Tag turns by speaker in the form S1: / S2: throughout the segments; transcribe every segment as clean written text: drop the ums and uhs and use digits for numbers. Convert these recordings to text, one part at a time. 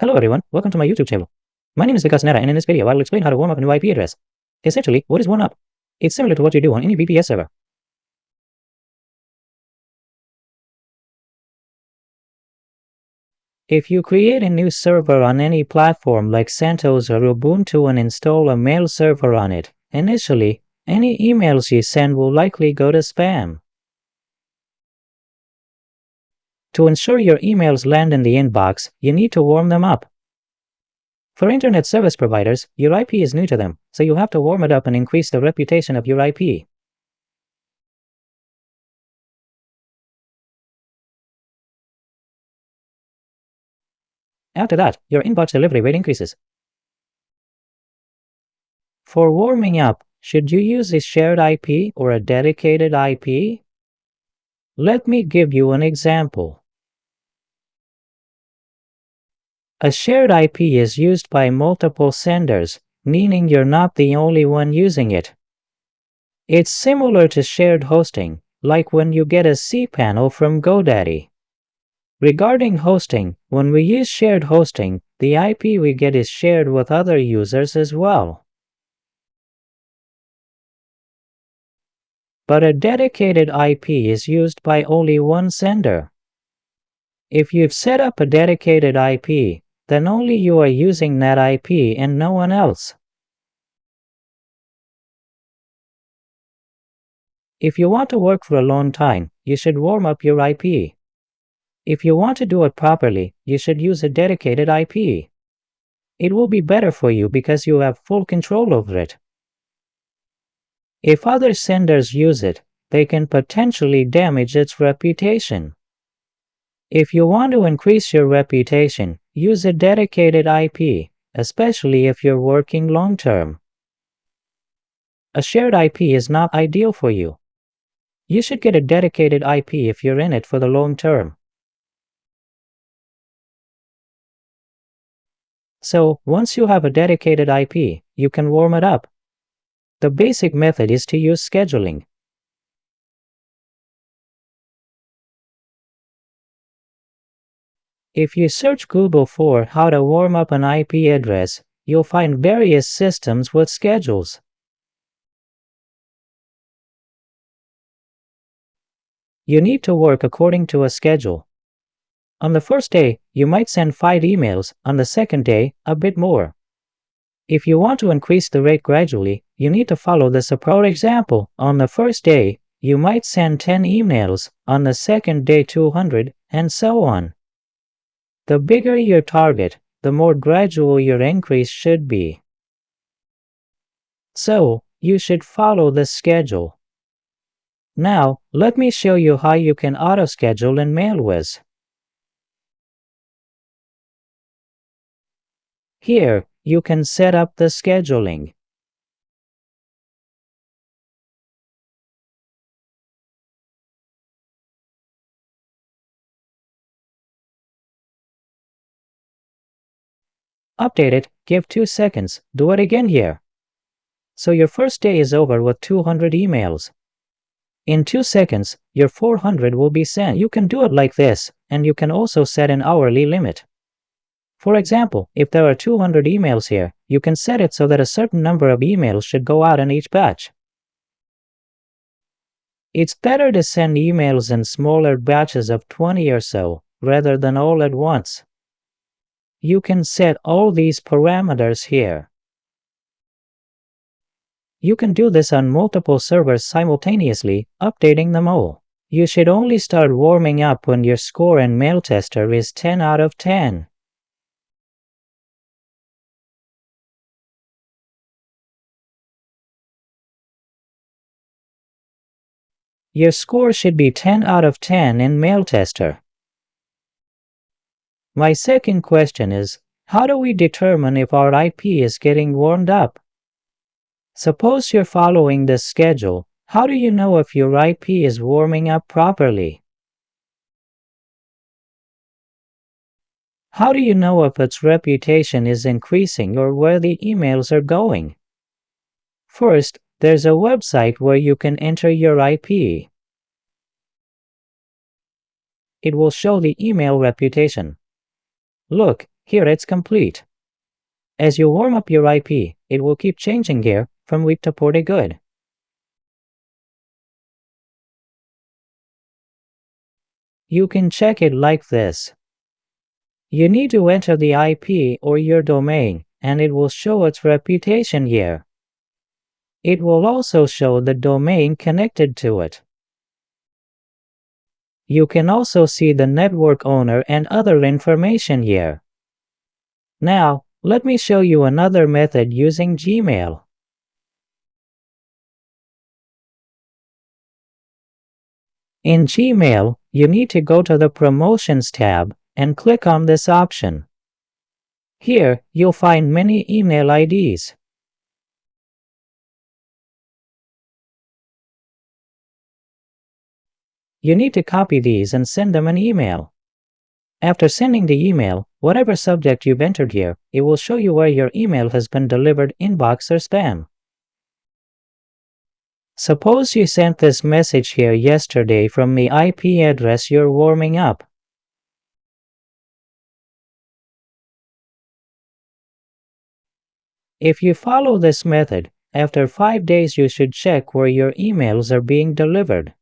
S1: Hello everyone, welcome to my YouTube channel. My name is Vikas Netta, and in this video I will explain how to warm up a new IP address. Essentially, what is warm up? It's similar to what you do on any VPS server. If you create a new server on any platform like CentOS or Ubuntu and install a mail server on it, initially, any emails you send will likely go to spam. To ensure your emails land in the inbox, you need to warm them up. For internet service providers, your IP is new to them, so you have to warm it up and increase the reputation of your IP. After that, your inbox delivery rate increases. For warming up, should you use a shared IP or a dedicated IP? Let me give you an example. A shared IP is used by multiple senders, meaning you're not the only one using it. It's similar to shared hosting, like when you get a cPanel from GoDaddy. Regarding hosting, when we use shared hosting, the IP we get is shared with other users as well. But a dedicated IP is used by only one sender. If you've set up a dedicated IP, then only you are using that IP and no one else. If you want to work for a long time, you should warm up your IP. If you want to do it properly, you should use a dedicated IP. It will be better for you because you have full control over it. If other senders use it, they can potentially damage its reputation. If you want to increase your reputation, use a dedicated IP, especially if you're working long-term. A shared IP is not ideal for you. You should get a dedicated IP if you're in it for the long term. So, once you have a dedicated IP, you can warm it up. The basic method is to use scheduling. If you search Google for how to warm up an IP address, you'll find various systems with schedules. You need to work according to a schedule. On the first day, you might send 5 emails, on the second day, a bit more. If you want to increase the rate gradually, you need to follow this approach. For example, on the first day, you might send 10 emails, on the second day 200, and so on. The bigger your target, the more gradual your increase should be. So, you should follow this schedule. Now, let me show you how you can auto-schedule in MailWiz. Here, you can set up the scheduling. Update it, give 2 seconds, do it again here. So your first day is over with 200 emails. In 2 seconds, your 400 will be sent. You can do it like this, and you can also set an hourly limit. For example, if there are 200 emails here, you can set it so that a certain number of emails should go out in each batch. It's better to send emails in smaller batches of 20 or so, rather than all at once. You can set all these parameters here. You can do this on multiple servers simultaneously, updating them all. You should only start warming up when your score in MailTester is 10 out of 10. Your score should be 10 out of 10 in MailTester. My second question is, how do we determine if our IP is getting warmed up? Suppose you're following this schedule. How do you know if your IP is warming up properly? How do you know if its reputation is increasing or where the emails are going? First, there's a website where you can enter your IP. It will show the email reputation. Look, Here it's complete. As you warm up your IP, it will keep changing gear from weak to pretty good. You can check it like this. You need to enter the IP or your domain, and it will show its reputation year. It will also show the domain connected to it. You can also see the network owner and other information here. Now, let me show you another method using Gmail. In Gmail, you need to go to the Promotions tab and click on this option. Here, you'll find many email IDs. You need to copy these and send them an email. After sending the email, whatever subject you've entered here, it will show you where your email has been delivered, inbox or spam. Suppose you sent this message here yesterday from the IP address you're warming up. If you follow this method, after 5 days you should check where your emails are being delivered.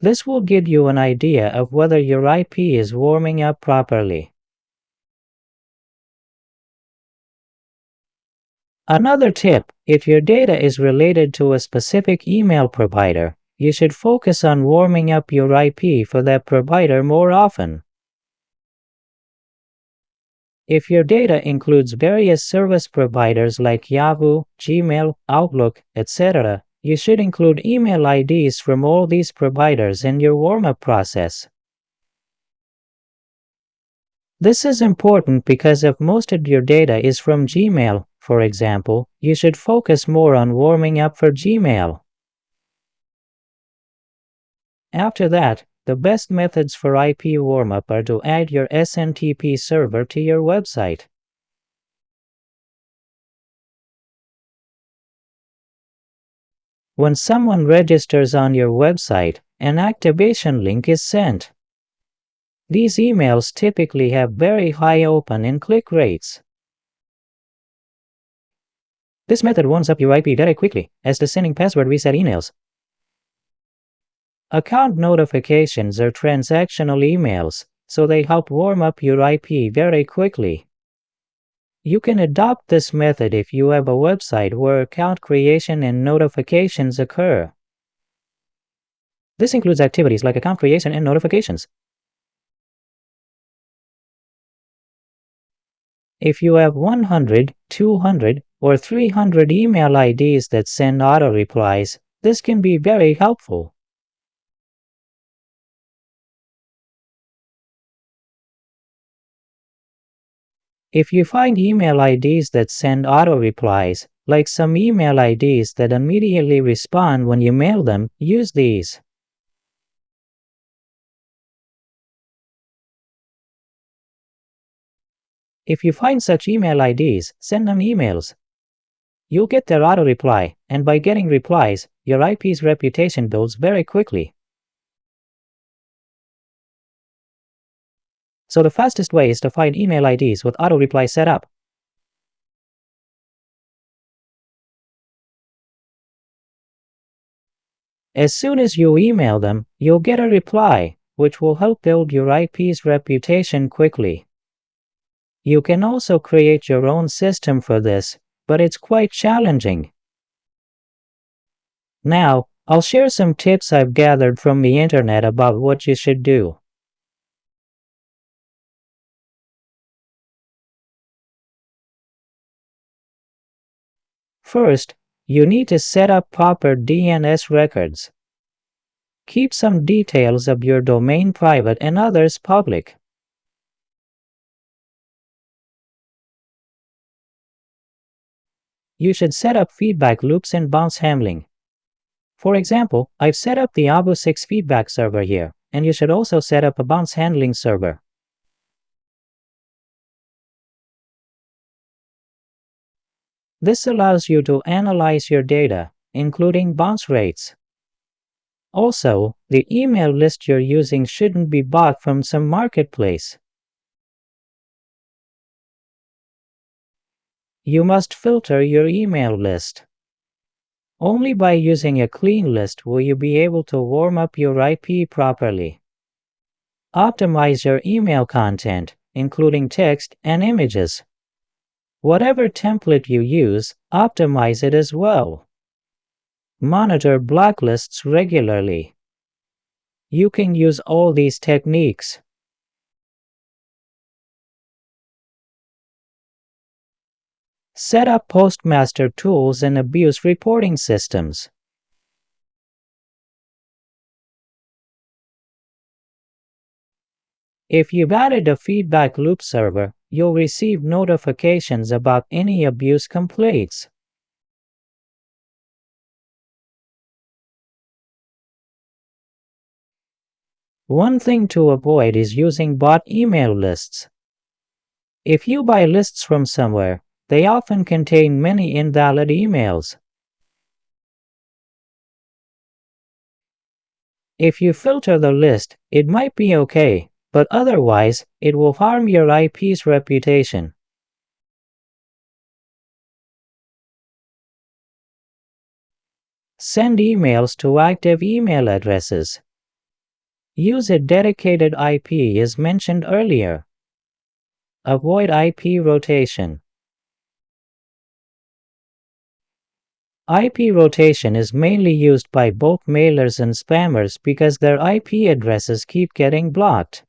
S1: This will give you an idea of whether your IP is warming up properly. Another tip, if your data is related to a specific email provider, you should focus on warming up your IP for that provider more often. If your data includes various service providers like Yahoo, Gmail, Outlook, etc., you should include email IDs from all these providers in your warm-up process. This is important because if most of your data is from Gmail, for example, you should focus more on warming up for Gmail. After that, the best methods for IP warm-up are to add your SNTP server to your website. When someone registers on your website, an activation link is sent. These emails typically have very high open and click rates. This method warms up your IP very quickly, as does sending password reset emails. Account notifications are transactional emails, so they help warm up your IP very quickly. You can adopt this method if you have a website where account creation and notifications occur. This includes activities like account creation and notifications. If you have 100, 200, or 300 email IDs that send auto-replies, this can be very helpful. If you find email IDs that send auto-replies, like some email IDs that immediately respond when you mail them, use these. If you find such email IDs, send them emails. You'll get their auto-reply, and by getting replies, your IP's reputation builds very quickly. So the fastest way is to find email IDs with auto-reply set up. As soon as you email them, you'll get a reply, which will help build your IP's reputation quickly. You can also create your own system for this, but it's quite challenging. Now, I'll share some tips I've gathered from the internet about what you should do. First, you need to set up proper DNS records. Keep some details of your domain private and others public. You should set up feedback loops and bounce handling. For example, I've set up the ABO6 feedback server here, and you should also set up a bounce handling server. This allows you to analyze your data, including bounce rates. Also, the email list you're using shouldn't be bought from some marketplace. You must filter your email list. Only by using a clean list will you be able to warm up your IP properly. Optimize your email content, including text and images. Whatever template you use, optimize it as well. Monitor blacklists regularly. You can use all these techniques. Set up postmaster tools and abuse reporting systems. If you've added a feedback loop server, you'll receive notifications about any abuse complaints. One thing to avoid is using bot email lists. If you buy lists from somewhere, they often contain many invalid emails. If you filter the list, it might be okay, but otherwise, it will harm your IP's reputation. Send emails to active email addresses. Use a dedicated IP as mentioned earlier. Avoid IP rotation. IP rotation is mainly used by both mailers and spammers because their IP addresses keep getting blocked.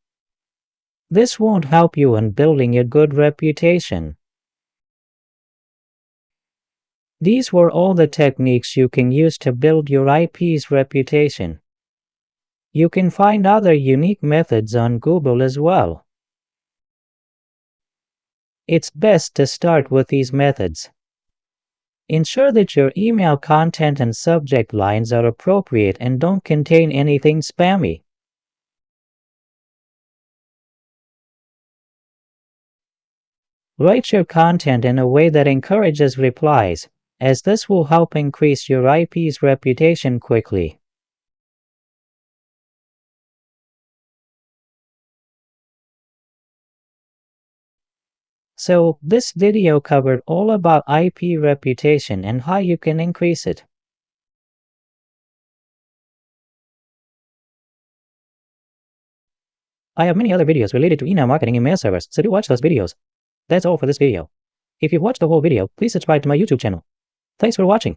S1: This won't help you in building a good reputation. These were all the techniques you can use to build your IP's reputation. You can find other unique methods on Google as well. It's best to start with these methods. Ensure that your email content and subject lines are appropriate and don't contain anything spammy. Write your content in a way that encourages replies, as this will help increase your IP's reputation quickly. So, this video covered all about IP reputation and how you can increase it. I have many other videos related to email marketing and mail servers, so do watch those videos. That's all for this video. If you've watched the whole video, please subscribe to my YouTube channel. Thanks for watching.